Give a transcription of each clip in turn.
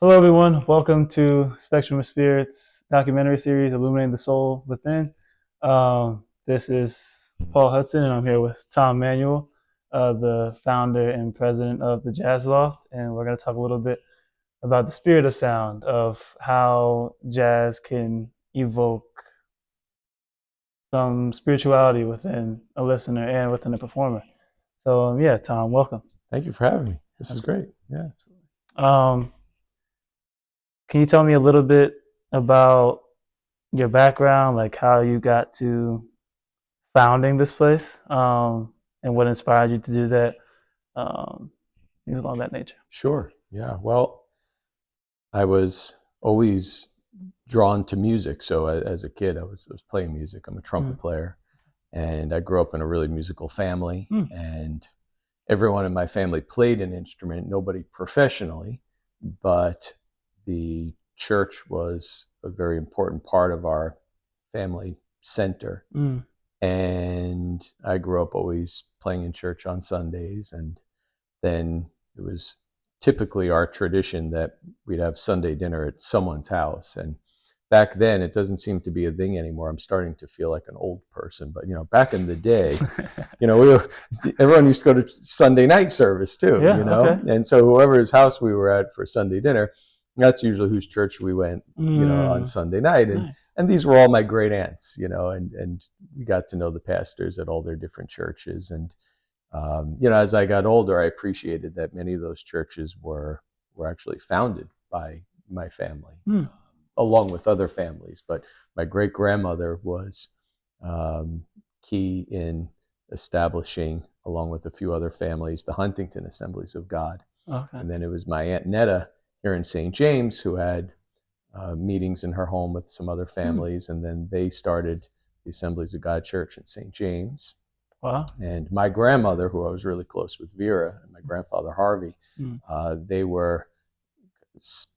Hello, everyone. Welcome to Spectrum of Spirits documentary series, Illuminating the Soul Within. This is Paul Hudson, and I'm here with Tom Manuel, the founder and president of the Jazz Loft. And we're going to talk a little bit about the spirit of sound, of how jazz can evoke some spirituality within a listener and within a performer. So, yeah, Tom, welcome. Thank you for having me. This is Absolutely. great. Yeah. Um, can you tell me a little bit about your background, like how you got to founding this place, and what inspired you to do that, things along that nature. Sure. Yeah. Well, I was always drawn to music. So as a kid, I was playing music. I'm a trumpet Mm. player, and I grew up in a really musical family. Mm. And everyone in my family played an instrument. Nobody professionally, but the church was a very important part of our family center. Mm. And I grew up always playing in church on Sundays, and then it was typically our tradition that we'd have Sunday dinner at someone's house. And back then, it doesn't seem to be a thing anymore. I'm starting to feel like an old person, but back in the day, everyone used to go to Sunday night service too. Yeah. Okay. And so whoever's house we were at for Sunday dinner, that's usually whose church we went, on Mm. Sunday night. And Nice. and these were all my great aunts, and we got to know the pastors at all their different churches. And as I got older, I appreciated that many of those churches were actually founded by my family, Mm. along with other families. But my great grandmother was key in establishing, along with a few other families, the Huntington Assemblies of God. Okay. And then it was my Aunt Netta here in St. James who had meetings in her home with some other Mm. families, and then they started the Assemblies of God Church in St. James. Wow. And my grandmother, who I was really close with, Vera, and my grandfather, Harvey, Mm. they were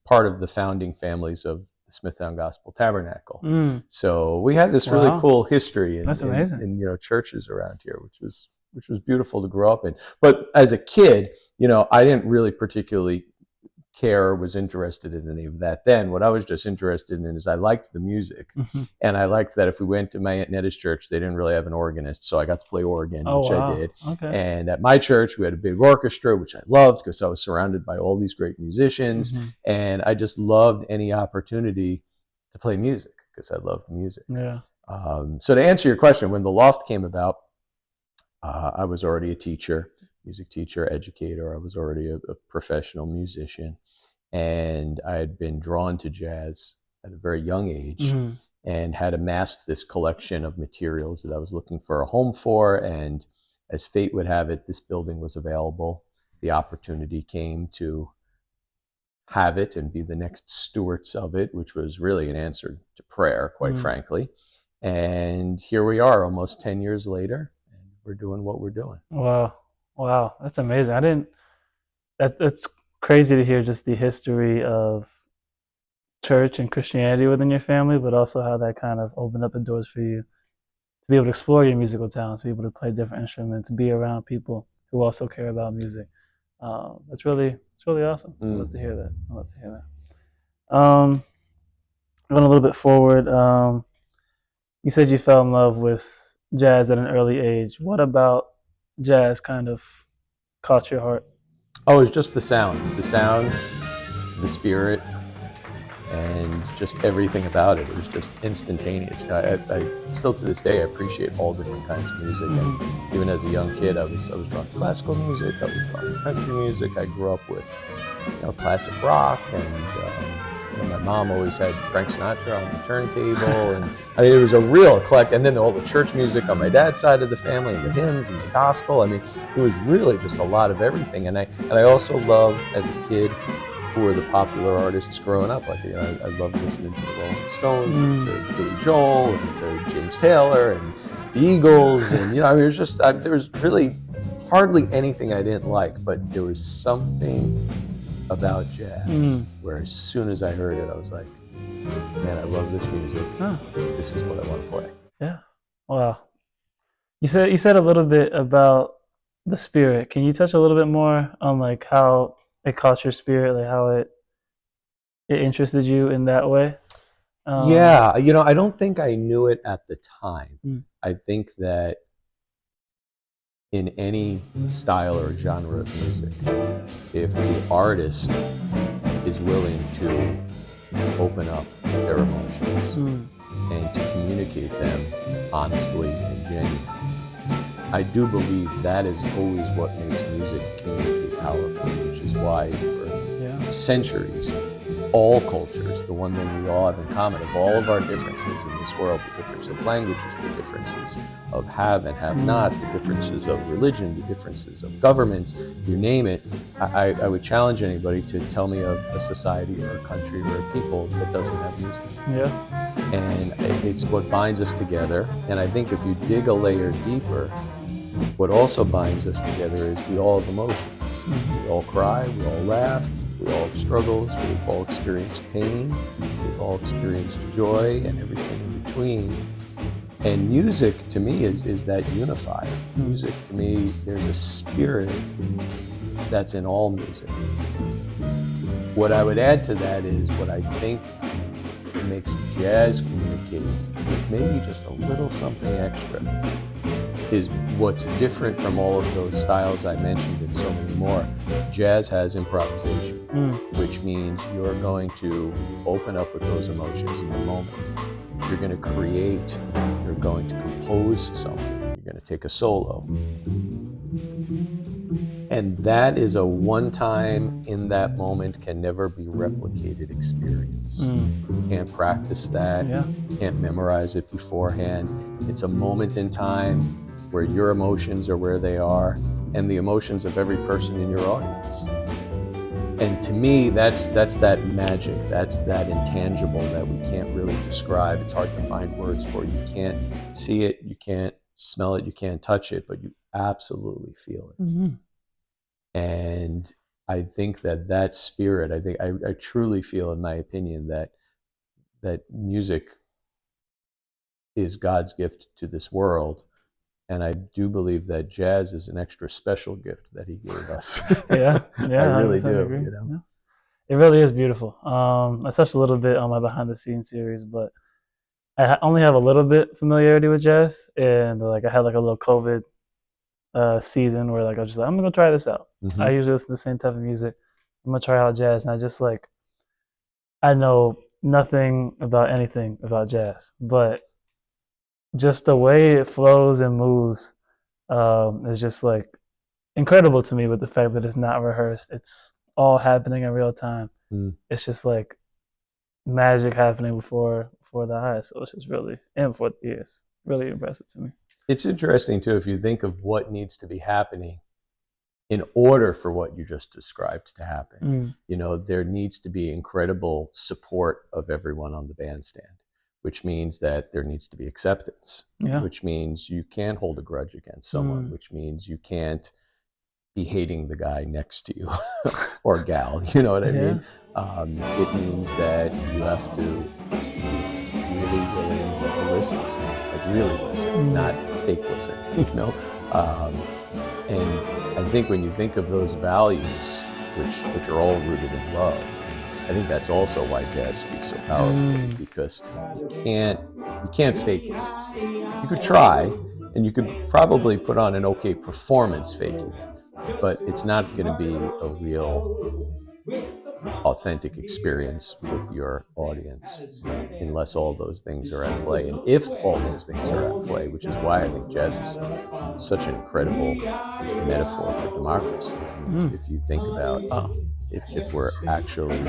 part of the founding families of the Smithtown Gospel Tabernacle. Mm. So we had this really Wow. cool history in, That's in, amazing. in churches around here, which was beautiful to grow up in. But as a kid, I didn't really particularly care or was interested in any of that then. What I was just interested in is I liked the music. Mhm. And I liked that if we went to my Aunt Netta's church, they didn't really have an organist. So I got to play organ, Oh which I wow. did. Okay. And at my church, we had a big orchestra, which I loved because I was surrounded by all these great musicians. Hmm. And I just loved any opportunity to play music because I loved music. Yeah. So to answer your question, when the loft came about, I was already a teacher, music teacher, educator. I was already a professional musician. And I had been drawn to jazz at a very young age, Hmm. and had amassed this collection of materials that I was looking for a home for. And as fate would have it, this building was available. The opportunity came to have it and be the next stewards of it, which was really an answer to prayer, quite Mm. frankly. And here we are almost 10 years later, and we're doing what we're doing. Wow. Wow. That's amazing. I didn't. That's crazy to hear just the history of church and Christianity within your family, but also how that kind of opened up the doors for you to be able to explore your musical talents, to be able to play different instruments, to be around people who also care about music. It's really awesome. I love to hear that. I love to hear that. Going a little bit forward, you said you fell in love with jazz at an early age. What about jazz kind of caught your heart? Oh, it's just the sound, the spirit, and just everything about it. It was just instantaneous. I still to this day I appreciate all different kinds of music, Mm-hmm. and even as a young kid, I was drawn to classical music. I was drawn to country music. I grew up with classic rock, and my mom always had Frank Sinatra on the turntable, and I mean it was a real eclectic. And then all the church music on my dad's side of the family, and the hymns and the gospel. I mean, it was really just a lot of everything. And I also loved as a kid who were the popular artists growing up. Like, I loved listening to the Rolling Stones, and Mm. to Billy Joel, and to James Taylor, and the Eagles. And, I mean, it was just, there was really hardly anything I didn't like, but there was something about jazz Mm. where as soon as I heard it, I was like, man, I love this music. Huh. This is what I want to play. Yeah. Wow. You said a little bit about the spirit. Can you touch a little bit more on like how it caught your spirit, like how it it interested you in that way. Yeah, I don't think I knew it at the time. Mm, I think that in any style or genre of music, if the artist is willing to open up their emotions mm, and to communicate them honestly and genuinely, I do believe that is always what makes music communicate powerfully, which is why yeah. for centuries, all cultures, the one thing we all have in common of all of our differences in this world, the difference of languages, the differences of have and have not, the differences of religion, the differences of governments, you name it, I would challenge anybody to tell me of a society or a country or a people that doesn't have music. Yeah. And it's what binds us together. And I think if you dig a layer deeper, what also binds us together is we all have emotions. We all cry, we all laugh, we all have struggles, we've all experienced pain, we've all experienced joy and everything in between. And music to me is that unifier. Music to me, there's a spirit that's in all music. What I would add to that is what I think makes jazz communicate with maybe just a little something extra is what's different from all of those styles I mentioned and so many more. Jazz has improvisation, which means you're going to open up with those emotions in the moment. You're going to create, you're going to compose something, you're going to take a solo. And that is a one-time, in that moment, can never be replicated experience. You can't practice that, you can't memorize it beforehand. It's a moment in time where your emotions are where they are, and the emotions of every person in your audience. And to me, that's that magic, that's that intangible that we can't really describe. It's hard to find words for. You can't see it, you can't smell it, you can't touch it, but you absolutely feel it. Mm-hmm. And I think that spirit, I truly feel, in my opinion, that music is God's gift to this world. And I do believe that jazz is an extra special gift that he gave us. Yeah, I really 100% do. agree. Yeah. It really is beautiful. I touched a little bit on my behind the scenes series, but only have a little bit familiarity with jazz, and like I had like a little COVID season where like I was just like, I'm gonna go try this out. I usually listen to the same type of music. I'm gonna try out jazz, and I just like, I know nothing about anything about jazz, but just the way it flows and moves is just like incredible to me. With the fact that it's not rehearsed, it's all happening in real time. It's just like magic happening before the eyes. So it's just really, and before the ears, really impressive to me. It's interesting too if you think of what needs to be happening in order for what you just described to happen. There needs to be incredible support of everyone on the bandstand, which means that there needs to be acceptance, which means you can't hold a grudge against someone, which means you can't be hating the guy next to you or gal, you know what I mean? It means that you have to be really willing to listen, like really listen, not fake listen, and I think when you think of those values, which are all rooted in love, I think that's also why jazz speaks so powerfully, because you can't fake it. You could try, and you could probably put on an okay performance faking it, but it's not going to be a real authentic experience with your audience unless all those things are at play. And if all those things are at play, which is why I think jazz is such an incredible metaphor for democracy. I mean, if you think about if we're actually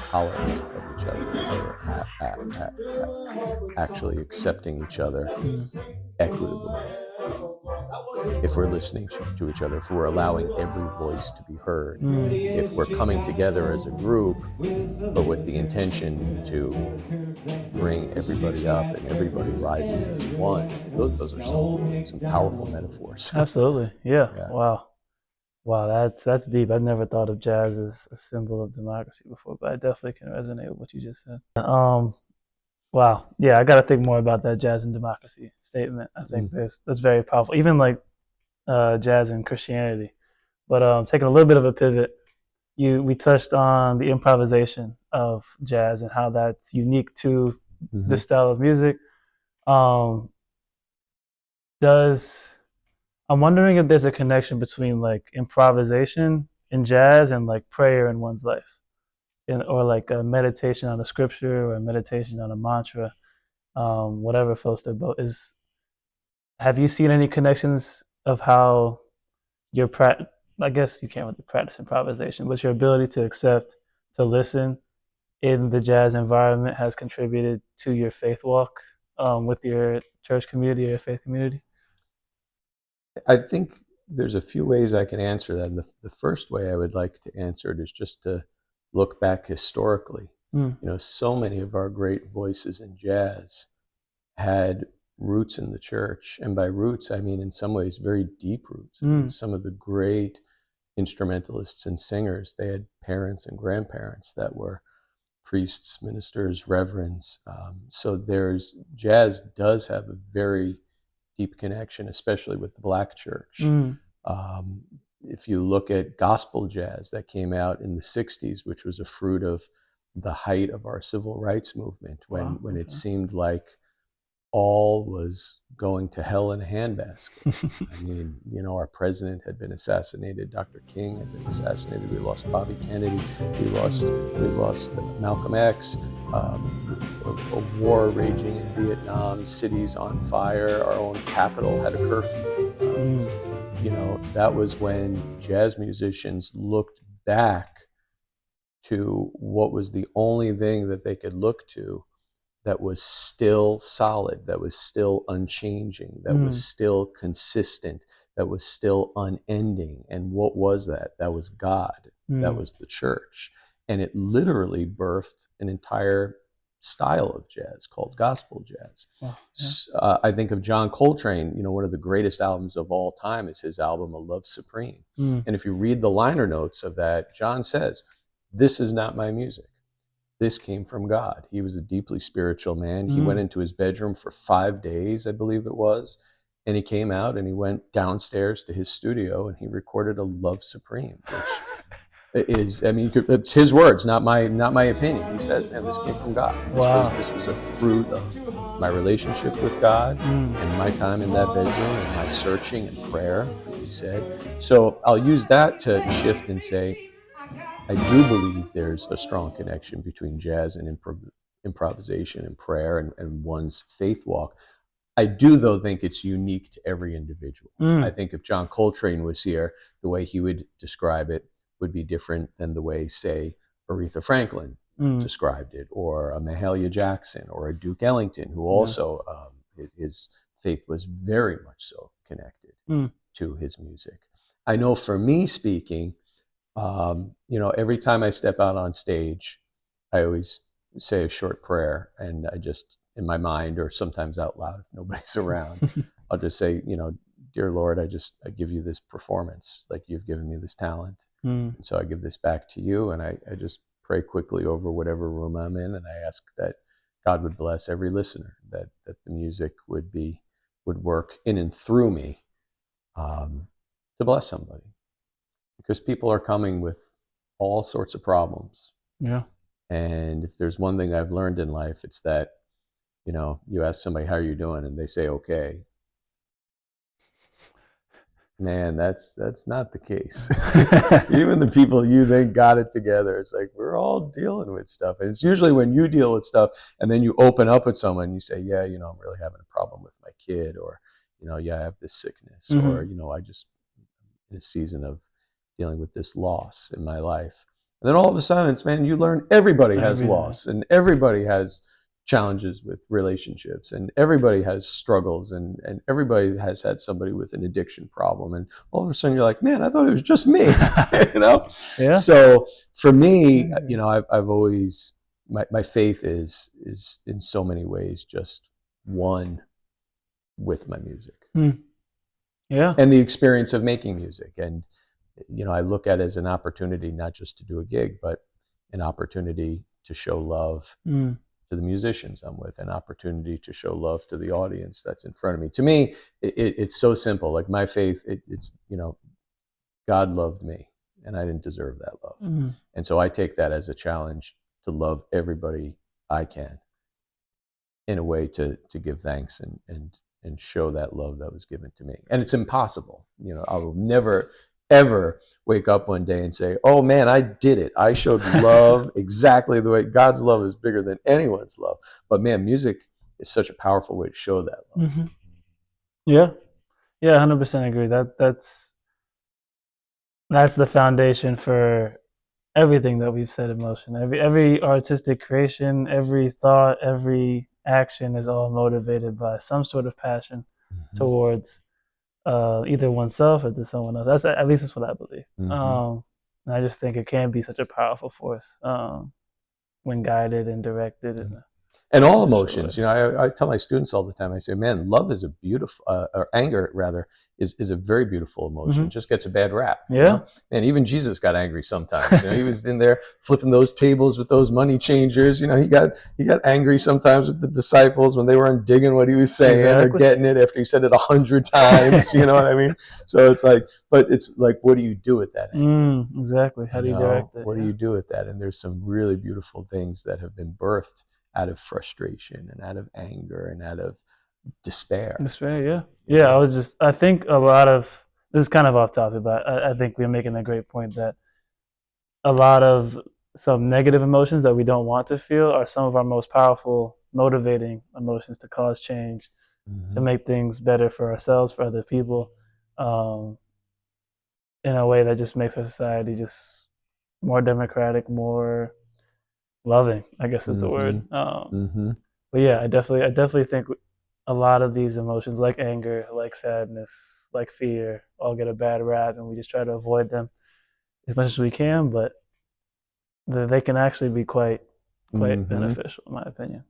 tolerant of each other, if we're actually accepting each other equitably, if we're listening to each other, if we're allowing every voice to be heard, if we're coming together as a group, but with the intention to bring everybody up and everybody rises as one, those are some powerful metaphors. Absolutely, yeah. Wow, that's deep. I've never thought of jazz as a symbol of democracy before, but I definitely can resonate with what you just said. Wow, yeah, I got to think more about that jazz and democracy statement. I think that's very powerful. Even like jazz and Christianity, but taking a little bit of a pivot. we touched on the improvisation of jazz and how that's unique to Mm-hmm. this style of music. Um, does I'm wondering if there's a connection between like improvisation in jazz and like prayer in one's life, or like a meditation on a scripture or a meditation on a mantra, whatever floats their boat. Is Have you seen any connections of how your I guess you can't really practice improvisation, but your ability to accept, to listen in the jazz environment has contributed to your faith walk with your church community or your faith community? I think there's a few ways I can answer that. And the first way I would like to answer it is just to look back historically. Mm, So many of our great voices in jazz had roots in the church. And by roots, I mean in some ways very deep roots. I mean, mm, some of the great instrumentalists and singers, they had parents and grandparents that were priests, ministers, reverends. So jazz does have a very deep connection, especially with the Black church. mm. Um, if you look at gospel jazz that came out in the 60s, which was a fruit of the height of our civil rights movement, Wow. when it Okay. seemed like all was going to hell in a handbasket. I mean, our president had been assassinated, Dr. King had been assassinated, we lost Bobby Kennedy, we lost Malcolm X, a war raging in Vietnam, cities on fire, our own capital had a curfew. Mm, That was when jazz musicians looked back to what was the only thing that they could look to that was still solid, that was still unchanging, that was mm, still consistent, that was still unending. And what was that? That was God. That mm. was the church. And it literally birthed an entire style of jazz called gospel jazz. Wow. Yeah. I think of John Coltrane, one of the greatest albums of all time is his album, A Love Supreme. Mm, And if you read the liner notes of that, John says, "This is not my music. This came from God." He was a deeply spiritual man. He went mm. into his bedroom for 5 days, I believe it was. And he came out and he went downstairs to his studio and he recorded A Love Supreme, which is, I mean, it's his words, not my opinion. He says, man, this came from God. Wow. This was a fruit of my relationship with God Mm, and my time in that bedroom and my searching and prayer, he said. So I'll use that to shift and say, I do believe there's a strong connection between jazz and improvisation and prayer and one's faith walk. I do, though, think it's unique to every individual. I mm, think if John Coltrane was here, the way he would describe it would be different than the way, say, Aretha Franklin mm. described it, or a Mahalia Jackson, or a Duke Ellington, who Yeah. also, his faith was very much so connected Mm, to his music. I know for me speaking, every time I step out on stage, I always say a short prayer, and I just, in my mind, or sometimes out loud if nobody's around, I'll just say, dear Lord, I give you this performance, like you've given me this talent. mm. And so I give this back to you, and I just pray quickly over whatever room I'm in, and I ask that God would bless every listener, that the music would work in and through me, to bless somebody, because people are coming with all sorts of problems. Yeah. And if there's one thing I've learned in life, it's that, you ask somebody, how are you doing? And they say, okay. Man, that's not the case. Even the people you think got it together, it's like, we're all dealing with stuff. And it's usually when you deal with stuff and then you open up with someone and you say, yeah, I'm really having a problem with my kid, or, yeah, I have this sickness, or, Hmm. I just, in a season of dealing with this loss in my life. And then all of a sudden, man, you learn everybody has Everything. loss, and everybody has challenges with relationships, and everybody has struggles, and everybody has had somebody with an addiction problem. And all of a sudden you're like, man, I thought it was just me. you know? Yeah. So for me, Yeah. I've always, my faith is in so many ways just one with my music Mm. Yeah. and the experience of making music. And I look at it as an opportunity not just to do a gig, but an opportunity to show love Mm. to the musicians I'm with, an opportunity to show love to the audience that's in front of me. To me, it's so simple. Like my faith, it's God loved me. and I didn't deserve that love. Mm. And so I take that as a challenge to love everybody I can in a way to give thanks and show that love that was given to me. And it's impossible. You know, I will never ever wake up one day and say, "Oh man, I did it. I showed love exactly the way God's love is bigger than anyone's love." But man, music is such a powerful way to show that love. Hmm. Yeah, yeah, 100% agree. That's the foundation for everything that we've said in motion. Every artistic creation, every thought, every action is all motivated by some sort of passion Mm-hmm. towards either oneself or to someone else. That's at least that's what I believe. Mm-hmm. And I just think it can be such a powerful force when guided and directed And all in a sure way. emotions, you know, I tell my students all the time, I say, man, love is a beautiful, or anger rather, is a very beautiful emotion. Hmm. It just gets a bad rap. You Yeah. know? And even Jesus got angry sometimes. You know, he was in there flipping those tables with those money changers. You know, he got angry sometimes with the disciples when they weren't digging what he was saying or Exactly. getting it after he said it 100 times. You know what I mean? So it's like, but it's like, what do you do with that anger? Exactly. How You do you know, direct it? what do Yeah. you do with that? And there's some really beautiful things that have been birthed out of frustration and out of anger and out of despair. Despair, yeah. You Yeah, know? I think a lot of, this is kind of off topic, but I think we're making a great point that a lot of some negative emotions that we don't want to feel are some of our most powerful, motivating emotions to cause change, to Mm-hmm. make things better for ourselves, for other people, um, in a way that just makes our society just more democratic, more loving, I guess is the Mm-hmm. word. Mm-hmm. But yeah, I definitely think a lot of these emotions, like anger, like sadness, like fear, all get a bad rap, and we just try to avoid them as much as we can. But they can actually be quite Mm-hmm. beneficial, in my opinion.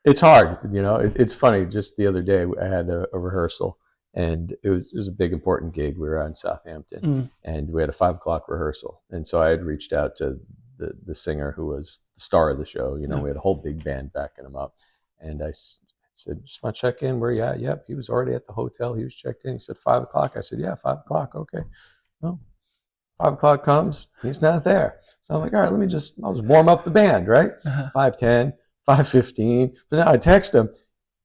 It's hard, you know. It's funny. Just the other day, I had a rehearsal, and it was a big important gig. We were out in Southampton, Mm. and we had a 5 o'clock rehearsal. And so I had reached out to the singer who was the star of the show. You know, Yeah. we had a whole big band backing him up, and said, "Just want to check in. Where you at?" Yep, he was already at the hotel. He was checked in. He said 5 o'clock. I said, "Yeah, 5 o'clock. Okay." Oh, 5 o'clock comes, he's not there. So I'm like, all right, I'll just warm up the band, right? 5:10, 5:15. So now I text him,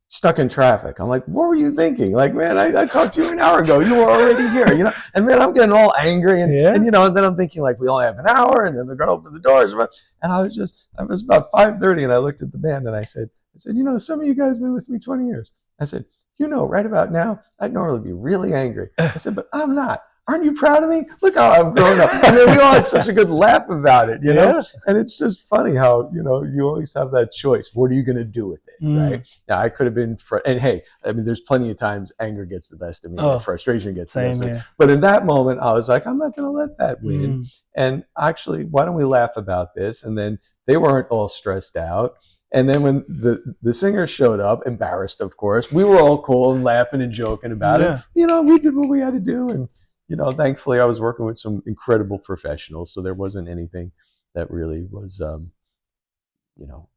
stuck in traffic. I'm like, what were you thinking? Like, man, I talked to you an hour ago. You were already here, you know? And man, I'm getting all angry. Yeah. And you know, and then I'm thinking, like, we only have an hour, and then they're going to open the doors. And I was about 5:30, and I looked at the band, and I said, you know, some of you guys have been with me 20 years. I said, you know, right about now, I'd normally be really angry. I said, but I'm not. Aren't you proud of me? Look how I've grown up. I mean, we all had such a good laugh about it, you know? Yeah. And it's just funny how, you know, you always have that choice. What are you going to do with it, right? Now, I could have been, and hey, I mean, there's plenty of times anger gets the best of me, Oh, or frustration gets the same best of me. here. But in that moment, I was like, I'm not going to let that win. And actually, why don't we laugh about this? And then they weren't all stressed out. And then when the singer showed up, embarrassed, of course, we were all cool and laughing and joking about it. You know, we did what we had to do. And, you know, thankfully I was working with some incredible professionals. So there wasn't anything that really was, you know,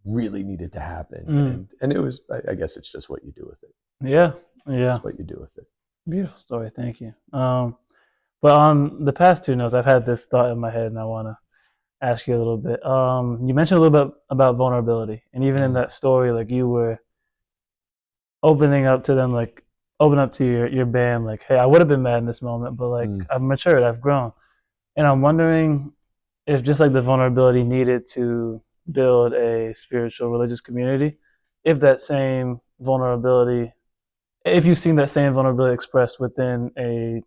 really needed to happen. And it was, I guess it's just what you do with it. Yeah. Yeah. It's what you do with it. Beautiful story. Thank you. But on the past two notes, I've had this thought in my head and I want to ask you a little bit. You mentioned a little bit about vulnerability, and even in that story, like you were opening up to them, like open up to your band, like, hey, I would have been mad in this moment, but like I've matured, I've grown, and I'm wondering if just like the vulnerability needed to build a spiritual religious community, if that same vulnerability, if you've seen that same vulnerability expressed within a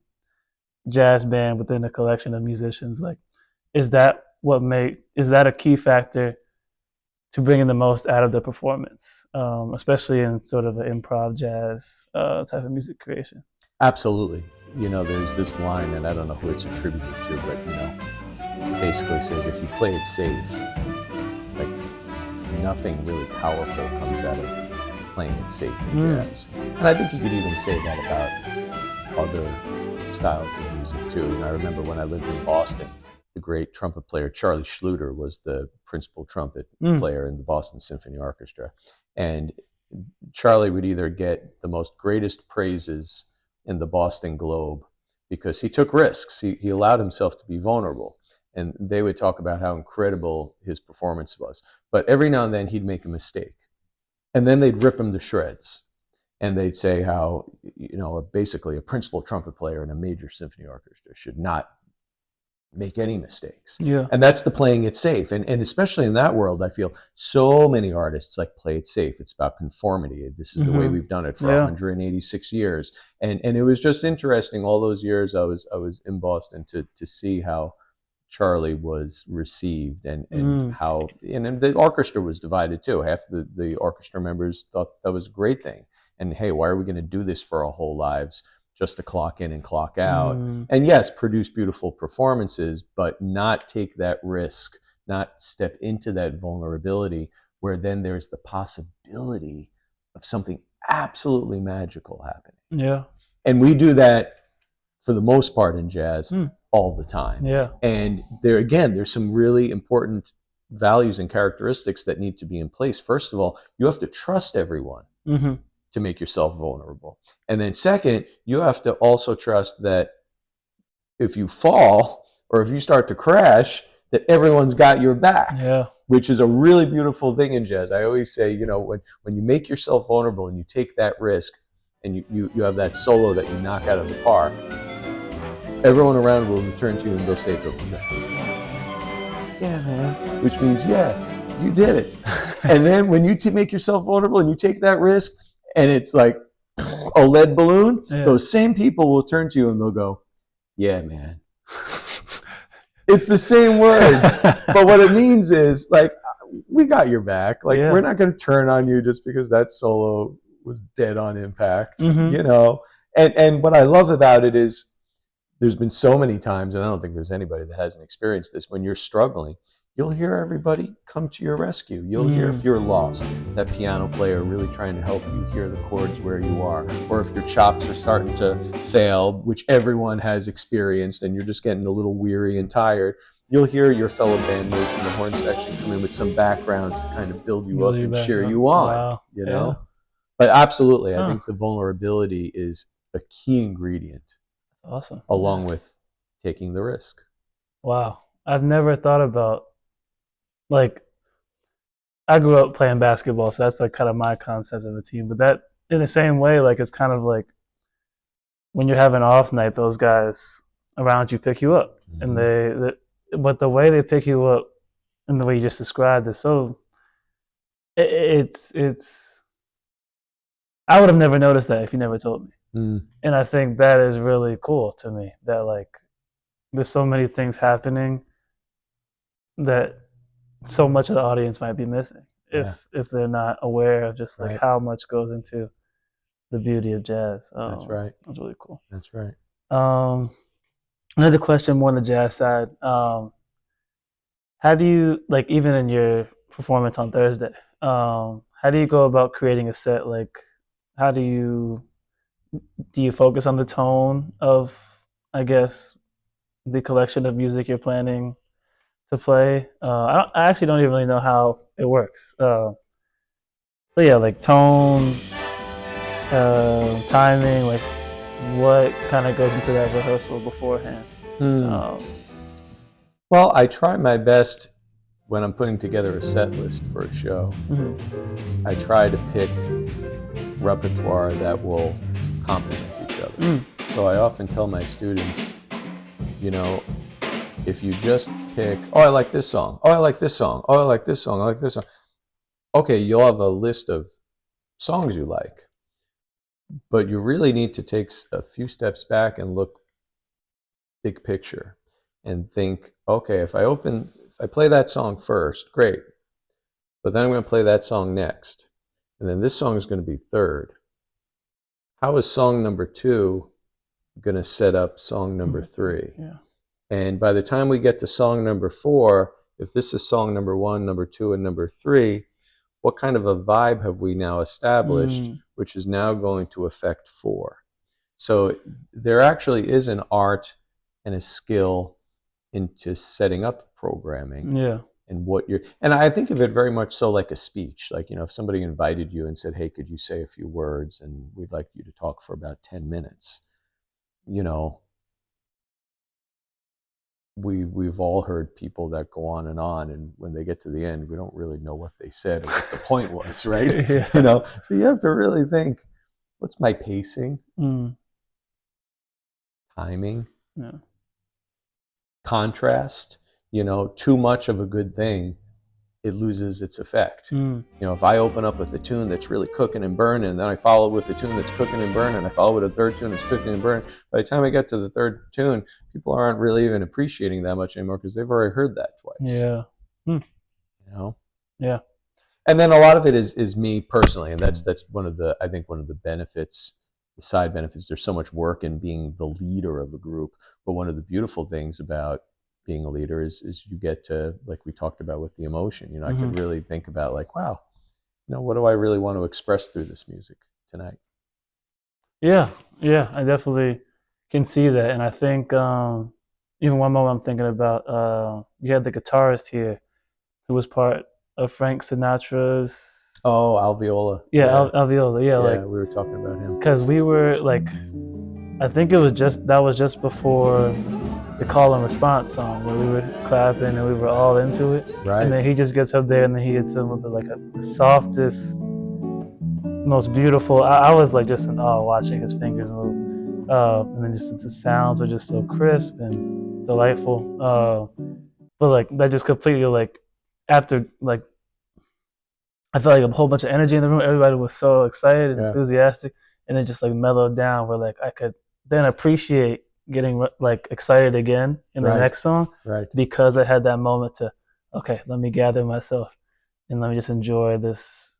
jazz band, within a collection of musicians, like is that a key factor to bringing the most out of the performance, especially in sort of an improv jazz type of music creation? Absolutely. You know, there's this line, and I don't know who it's attributed to, but you know, it basically says if you play it safe, like nothing really powerful comes out of playing it safe in jazz. And I think you could even say that about other styles of music too. And I remember when I lived in Boston, the great trumpet player Charlie Schluter was the principal trumpet player in the Boston Symphony Orchestra. And Charlie would either get the most greatest praises in the Boston Globe because he took risks. He allowed himself to be vulnerable. And they would talk about how incredible his performance was. But every now and then he'd make a mistake. And then they'd rip him to shreds. And they'd say how, basically a principal trumpet player in a major symphony orchestra should not make any mistakes. Yeah. And that's the playing it safe. And especially in that world, I feel so many artists like play it safe. It's about conformity. This is the way we've done it for 186 years. And it was just interesting all those years I was in Boston to see how Charlie was received and how, and the orchestra was divided too. Half the orchestra members thought that was a great thing. And hey, why are we going to do this for our whole lives? Just to clock in and clock out. And yes, produce beautiful performances, but not take that risk, not step into that vulnerability where then there's the possibility of something absolutely magical happening. Yeah. And we do that for the most part in jazz all the time. Yeah. And there's some really important values and characteristics that need to be in place. First of all, you have to trust everyone. To make yourself vulnerable. And then second, you have to also trust that if you fall or if you start to crash, that everyone's got your back, which is a really beautiful thing in jazz. I always say, when you make yourself vulnerable and you take that risk and you have that solo that you knock out of the park, everyone around will turn to you and they'll say, yeah, man, which means, yeah, you did it. And then when you make yourself vulnerable and you take that risk, and it's like a lead balloon, those same people will turn to you and they'll go, yeah, man. It's the same words. But what it means is, like, we got your back. Like, we're not going to turn on you just because that solo was dead on impact, And what I love about it is there's been so many times, and I don't think there's anybody that hasn't experienced this, when you're struggling, you'll hear everybody come to your rescue. You'll hear if you're lost, that piano player really trying to help you hear the chords where you are. Or if your chops are starting to fail, which everyone has experienced, and you're just getting a little weary and tired, you'll hear your fellow bandmates in the horn section come in with some backgrounds to kind of build you up and cheer you on, But absolutely, I think the vulnerability is a key ingredient. Awesome. Along with taking the risk. Wow. I've never thought about, like, I grew up playing basketball, so that's like kind of my concept of a team. But that, in the same way, like, it's kind of like when you're having an off night, those guys around you pick you up, and but the way they pick you up and the way you just described is so. It's. I would have never noticed that if you never told me, and I think that is really cool to me. That, like, there's so many things happening that so much of the audience might be missing if they're not aware of just like how much goes into the beauty of jazz. That's right. That's really cool. That's right. Another question more on the jazz side. How do you, like, even in your performance on Thursday, how do you go about creating a set? Like, how do you focus on the tone of, I guess, the collection of music you're planning to play? I actually don't even really know how it works. So yeah, like tone, timing, like what kind of goes into that rehearsal beforehand? Well, I try my best when I'm putting together a set list for a show. I try to pick repertoire that will complement each other. So I often tell my students, if you just pick, oh, I like this song, oh, I like this song, oh, I like this song, I like this song. Okay, you'll have a list of songs you like, but you really need to take a few steps back and look big picture and think, okay, if I play that song first, great, but then I'm going to play that song next, and then this song is going to be third. How is song number 2 going to set up song number 3? And by the time we get to song number 4, if this is song number 1, number 2, and number 3, what kind of a vibe have we now established, which is now going to affect 4? So there actually is an art and a skill into setting up programming. And I think of it very much so like a speech. Like, if somebody invited you and said, hey, could you say a few words, and we'd like you to talk for about 10 minutes, we've all heard people that go on, and when they get to the end, we don't really know what they said or what the point was, right? Yeah. So you have to really think, what's my pacing, Mm. timing, Yeah. contrast? Too much of a good thing, it loses its effect. Mm. If I open up with a tune that's really cooking and burning, and then I follow with a tune that's cooking and burning, and I follow with a third tune that's cooking and burning, by the time I get to the third tune, people aren't really even appreciating that much anymore because they've already heard that twice. Yeah. Mm. You know? Yeah. And then a lot of it is me personally, and that's one of the, I think, one of the benefits, the side benefits. There's so much work in being the leader of a group, but one of the beautiful things about being a leader is you get to, like we talked about with the emotion. I Mm-hmm. could really think about, like, wow, what do I really want to express through this music tonight? Yeah. Yeah. I definitely can see that, and I think even one moment I'm thinking about, you had the guitarist here who was part of Frank Sinatra's. Oh, Alveola. Yeah, Yeah, Alveola. Yeah, yeah, like we were talking about him. because we were like, I think it was just that was just before the call and response song where we were clapping and we were all into it. Right. And then he just gets up there and then he hits him with the softest, most beautiful. I was like just in awe watching his fingers move. And then just the sounds are just so crisp and delightful. But like that just completely like after like I felt like a whole bunch of energy in the room. Everybody was so excited and enthusiastic, and then just like mellowed down where like I could then appreciate getting like excited again in the next song, right? Because I had that moment to, okay, let me gather myself and let me just enjoy this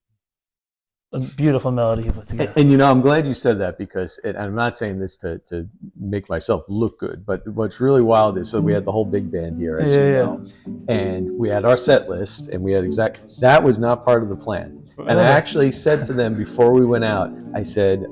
beautiful melody he put together. And I'm glad you said that, because I'm not saying this to make myself look good, but what's really wild is, so we had the whole big band here, as you know, and we had our set list, and we had that was not part of the plan. And I actually said to them before we went out, I said,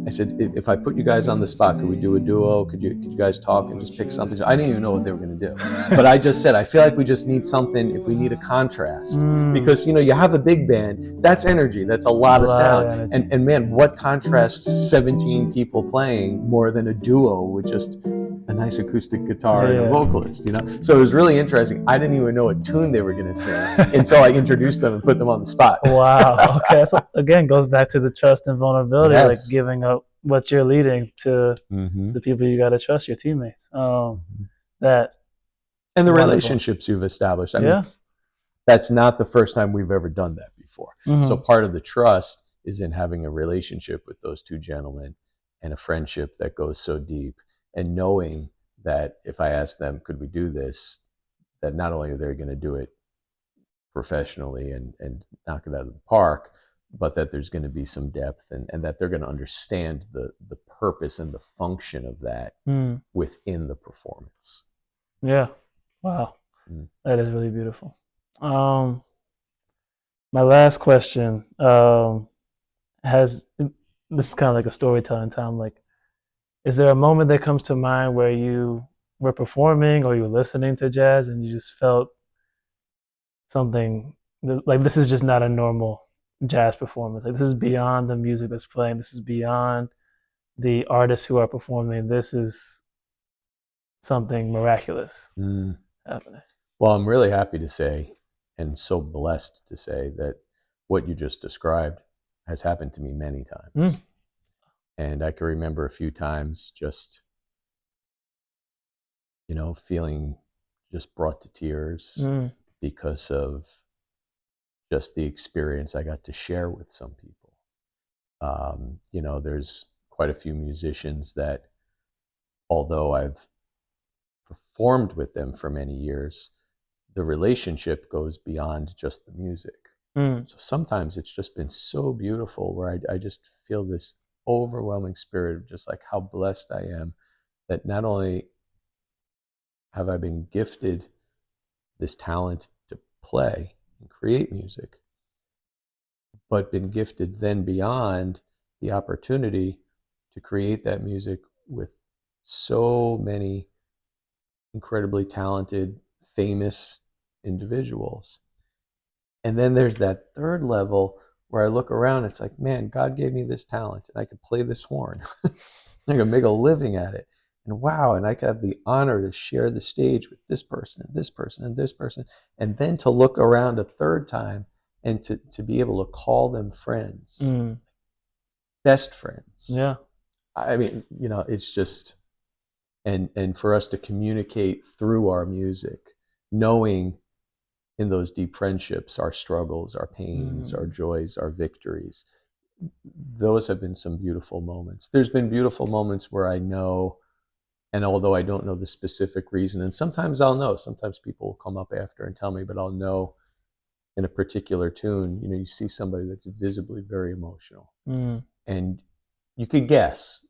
if I put you guys on the spot, could we do a duo? Could you guys talk and just pick something? So I didn't even know what they were going to do, but I just said, I feel like we just need something. If we need a contrast, because you have a big band, that's energy, that's a lot of sound, and man, what contrasts 17 people playing more than a duo with just a nice acoustic guitar and a vocalist, So it was really interesting. I didn't even know what tune they were going to sing until I introduced them and put them on the spot. Wow. Okay. So again, goes back to the trust and vulnerability, like giving up what you're leading to the people you got to trust, your teammates. That and the relationships you've established. I mean, that's not the first time we've ever done that before. So part of the trust is in having a relationship with those two gentlemen and a friendship that goes so deep, and knowing that if I ask them, could we do this, that not only are they going to do it professionally and knock it out of the park, but that there's going to be some depth, and that they're going to understand the purpose and the function of that within the performance. Yeah. Wow. That is really beautiful. My last question this is kind of like a storytelling time. Like, is there a moment that comes to mind where you were performing or you were listening to jazz and you just felt something like, this is just not a normal jazz performance? Like, this is beyond the music that's playing. This is beyond the artists who are performing. This is something miraculous happening. Well, I'm really happy to say, and so blessed to say, that what you just described has happened to me many times. And I can remember a few times just, feeling just brought to tears because of just the experience I got to share with some people. There's quite a few musicians that, although I've performed with them for many years, the relationship goes beyond just the music. So sometimes it's just been so beautiful, where I just feel this overwhelming spirit of just like how blessed I am that not only have I been gifted this talent to play and create music, but been gifted then beyond the opportunity to create that music with so many incredibly talented, famous individuals. And then there's that third level where I look around, it's like, man, God gave me this talent and I could play this horn. I could make a living at it. And wow, and I could have the honor to share the stage with this person and this person and this person, and then to look around a third time and to be able to call them friends, Mm. best friends. Yeah. I mean, it's just, and for us to communicate through our music, knowing in those deep friendships our struggles, our pains, our Mm. joys, our victories, those have been some beautiful moments. There's been beautiful moments where I know, and although I don't know the specific reason, and sometimes I'll know, sometimes people will come up after and tell me, but I'll know in a particular tune, you see somebody that's visibly very emotional. Mm. And you could guess,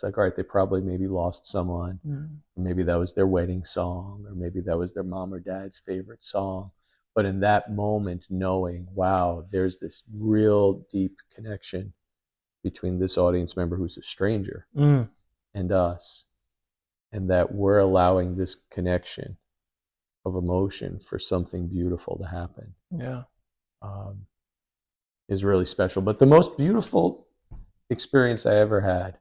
like, all right, they probably maybe lost someone, Mm. or maybe that was their wedding song, or maybe that was their mom or dad's favorite song. But in that moment, knowing, wow, there's this real deep connection between this audience member who's a stranger Mm. and us, and that we're allowing this connection of emotion for something beautiful to happen, Yeah. um, is really special. But the most beautiful experience I ever had,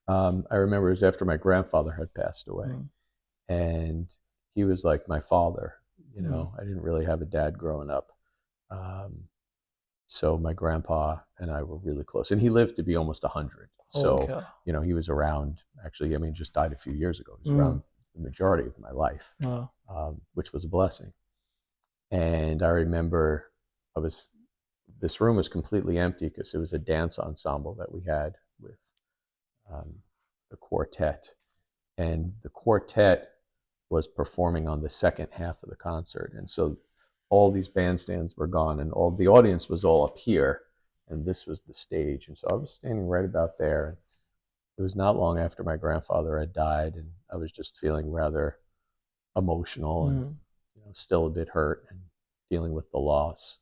I remember it was after my grandfather had passed away. Mm. And he was like my father. Mm. I didn't really have a dad growing up. Um, so my grandpa and I were really close. And he lived to be almost 100. Holy So, cow. he was around, actually, I mean, just died a few years ago. He was Mm. around the majority of my life, Wow. which was a blessing. And I remember this room was completely empty because it was a dance ensemble that we had with um, the quartet. And the quartet was performing on the second half of the concert. And so all these bandstands were gone and all the audience was all up here, and this was the stage. And so I was standing right about there. And it was not long after my grandfather had died, and I was just feeling rather emotional and Mm. still a bit hurt and dealing with the loss.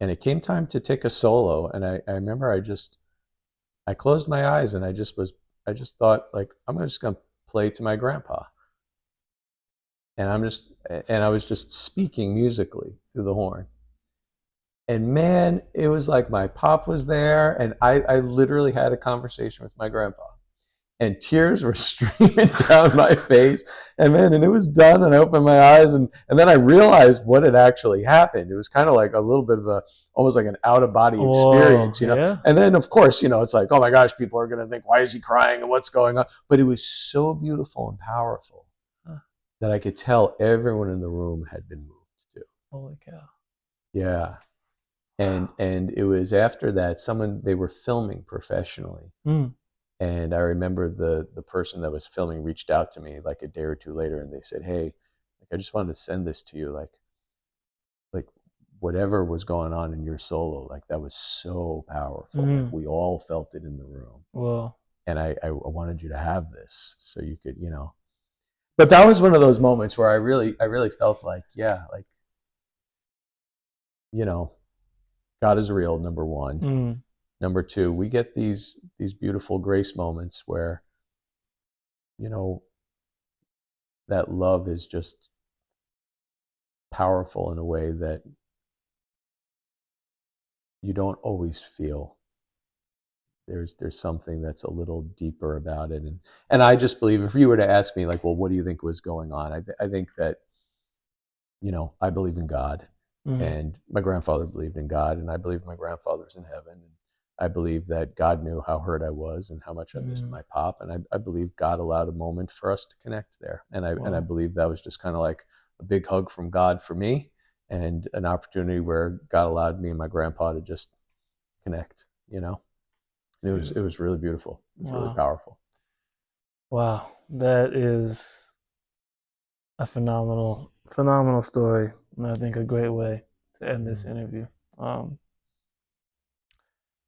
And it came time to take a solo, and I remember I closed my eyes and I just thought, like, I'm just gonna play to my grandpa. And I was just speaking musically through the horn. And man, it was like my pop was there, and I literally had a conversation with my grandpa. And tears were streaming down my face. And man, and it was done, and I opened my eyes, and then I realized what had actually happened. It was kind of like a little bit of almost like an out of body Whoa. experience. Yeah. And then of course, it's like, oh my gosh, people are gonna think, why is he crying and what's going on? But it was so beautiful and powerful Huh. that I could tell everyone in the room had been moved too. Holy cow. Yeah. And it was after that, they were filming professionally. Mm. And I remember the person that was filming reached out to me like a day or two later, and they said, hey, like, I just wanted to send this to you, like whatever was going on in your solo, like that was so powerful. Like we all felt it in the room. Well. And I wanted you to have this so you could, But that was one of those moments where I really felt like, yeah, like, God is real, number one. Mm. Number two, we get these beautiful grace moments where, that love is just powerful in a way that you don't always feel. There's something that's a little deeper about it. And I just believe, if you were to ask me, like, well, what do you think was going on? I think that, I believe in God. Mm. And my grandfather believed in God, and I believe my grandfather's in heaven. And I believe that God knew how hurt I was and how much I missed my pop. And I believe God allowed a moment for us to connect there. And I believe that was just kind of like a big hug from God for me, and an opportunity where God allowed me and my grandpa to just connect, And it was really beautiful. It was really powerful. Wow. That is a phenomenal story, and I think a great way to end this interview.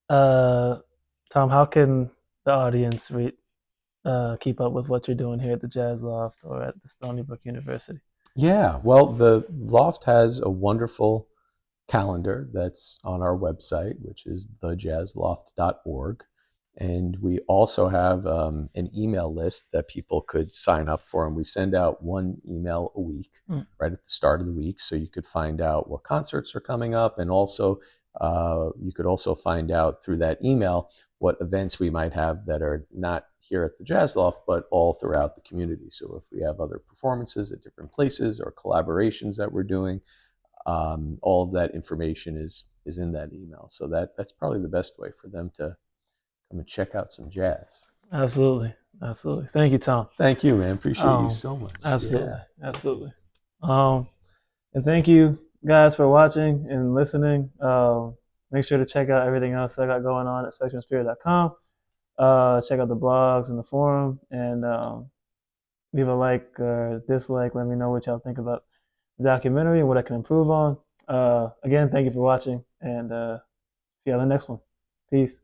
Tom, how can the audience keep up with what you're doing here at the Jazz Loft or at the Stony Brook University? Yeah, well, the Loft has a wonderful calendar that's on our website, which is thejazzloft.org. And we also have an email list that people could sign up for. And we send out one email a week, right at the start of the week. So you could find out what concerts are coming up. And also, you could also find out through that email what events we might have that are not here at the Jazz Loft, but all throughout the community. So if we have other performances at different places or collaborations that we're doing, all of that information is in that email. So that's probably the best way for them to come and check out some jazz. Absolutely, absolutely. Thank you, Tom. Thank you, man. Appreciate you Um, so much. absolutely, Yeah. absolutely. And thank you guys for watching and listening. Make sure to check out everything else I got going on at spectrumspirit.com. Check out the blogs and the forum, and leave a like or dislike. Let me know what y'all think about the documentary and what I can improve on. Again, thank you for watching, and see you on the next one. Peace.